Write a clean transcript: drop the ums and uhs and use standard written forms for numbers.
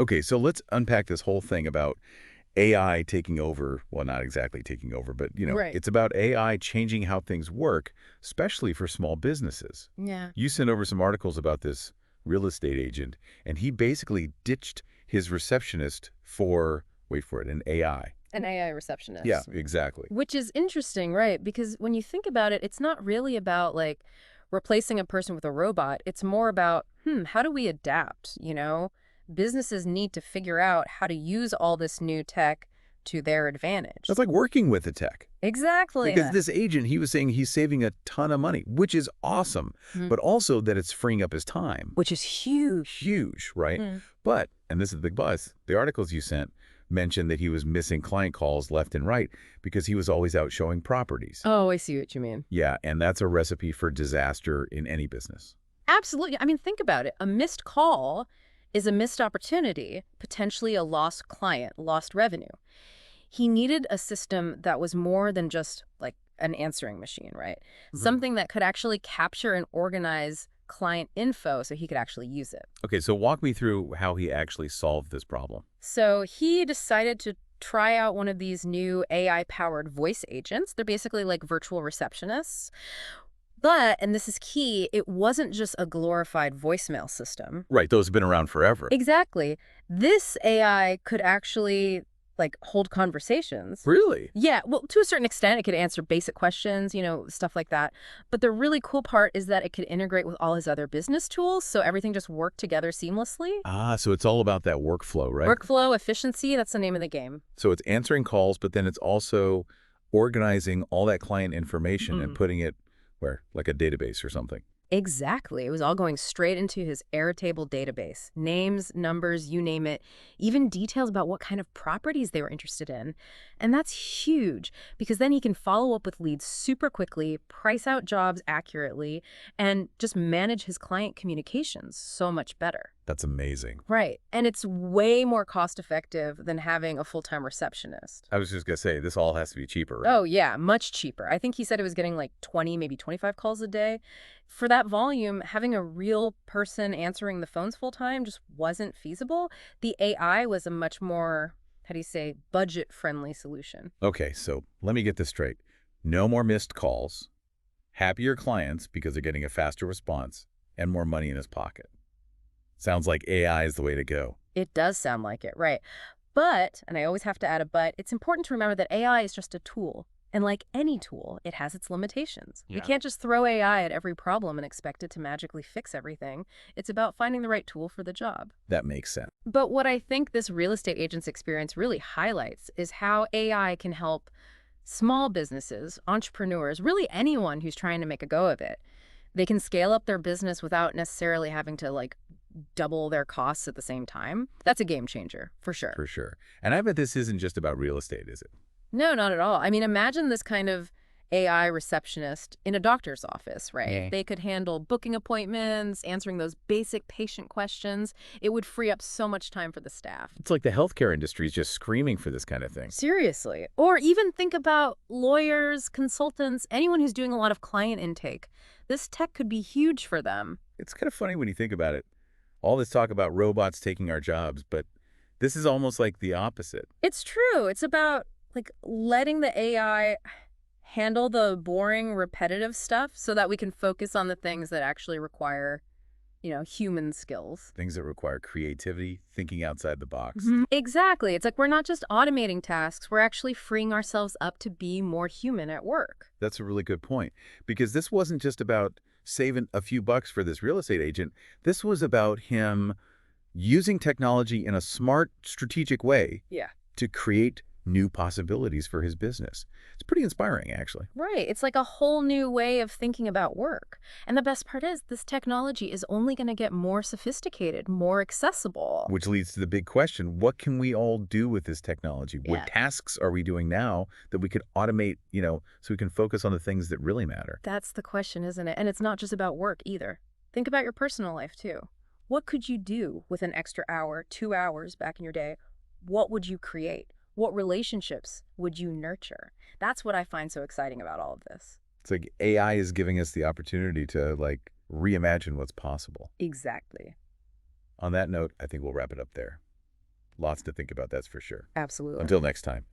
Okay, so let's unpack this whole thing about AI taking over. Well, not exactly taking over, but, Right. it's about AI changing how things work, especially for small businesses. Yeah. You sent over some articles about this real estate agent, and he basically ditched his receptionist for, wait for it, an AI. An AI Yeah, receptionist. exactly. Which is interesting, right? Because when you think about it, it's not really about like replacing a person with a robot. It's more about, how do we adapt, Businesses need to figure out how to use all this new tech to their advantage. That's like working with the tech. Exactly. Because this agent, he was saying he's saving a ton of money, which is awesome, Mhm. but also that it's freeing up his time. Which is huge. Huge, right? Mm. But, and this is the big buzz, the articles you sent mentioned that he was missing client calls left and right because he was always out showing properties. Oh, I see what you mean. Yeah, and that's a recipe for disaster in any business. Absolutely. I mean, think about it. A missed call is a missed opportunity, potentially a lost client, lost revenue. He needed a system that was more than just like an answering machine, right? Mhm. Something that could actually capture and organize client info so he could actually use it. Okay, so walk me through how he actually solved this problem. So he decided to try out one of these new AI-powered voice agents. They're basically like virtual receptionists. But, and this is key, it wasn't just a glorified voicemail system. Right, those have been around forever. Exactly. This AI could actually like hold conversations. Really? Yeah, well, to a certain extent, it could answer basic questions, stuff like that. But the really cool part is that it could integrate with all his other business tools, so everything just worked together seamlessly. Ah, so it's all about that workflow, right? Workflow, efficiency, that's the name of the game. So it's answering calls, but then it's also organizing all that client information and Mm. putting it where? Like a database or something. Exactly. It was all going straight into his Airtable database. Names, numbers, you name it, even details about what kind of properties they were interested in. And that's huge because then he can follow up with leads super quickly, price out jobs accurately, and just manage his client communications so much better. That's amazing. Right. And it's way more cost effective than having a full-time receptionist. I was just going to say, this all has to be cheaper, right? Oh, yeah, much cheaper. I think he said it was getting like 20, maybe 25 calls a day. For that volume, having a real person answering the phones full time just wasn't feasible. The AI was a much more, how do you say, budget-friendly solution. Okay, so let me get this straight. No more missed calls, happier clients because they're getting a faster response, and more money in his pocket. Sounds like AI is the way to go. It does sound like it, right? But, and I always have to add a but, it's important to remember that AI is just a tool. And like any tool, it has its limitations. We Yeah. can't just throw AI at every problem and expect it to magically fix everything. It's about finding the right tool for the job. That makes sense. But what I think this real estate agent's experience really highlights is how AI can help small businesses, entrepreneurs, really anyone who's trying to make a go of it. They can scale up their business without necessarily having to like double their costs at the same time. That's a game changer, for sure. For sure. And I bet this isn't just about real estate, is it? No, not at all. I mean, imagine this kind of AI receptionist in a doctor's office, right? Yeah. They could handle booking appointments, answering those basic patient questions. It would free up so much time for the staff. It's like the healthcare industry is just screaming for this kind of thing. Seriously. Or even think about lawyers, consultants, anyone who's doing a lot of client intake. This tech could be huge for them. It's kind of funny when you think about it. All this talk about robots taking our jobs, but this is almost like the opposite. It's true. It's about like letting the AI handle the boring, repetitive stuff so that we can focus on the things that actually require, human skills. Things that require creativity, thinking outside the box. Exactly. It's like we're not just automating tasks, we're actually freeing ourselves up to be more human at work. That's a really good point. Because this wasn't just about saving a few bucks for this real estate agent. This was about him using technology in a smart, strategic way Yeah. to create new possibilities for his business. It's pretty inspiring, actually. Right. It's like a whole new way of thinking about work. And the best part is this technology is only going to get more sophisticated, more accessible. Which leads to the big question, what can we all do with this technology? Yeah. What tasks are we doing now that we could automate, so we can focus on the things that really matter? That's the question, isn't it? And it's not just about work either. Think about your personal life too. What could you do with an extra hour, 2 hours back in your day? What would you create? What relationships would you nurture? That's what I find so exciting about all of this. It's like AI is giving us the opportunity to reimagine what's possible. Exactly. On that note, I think we'll wrap it up there. Lots to think about, that's for sure. Absolutely. Until next time.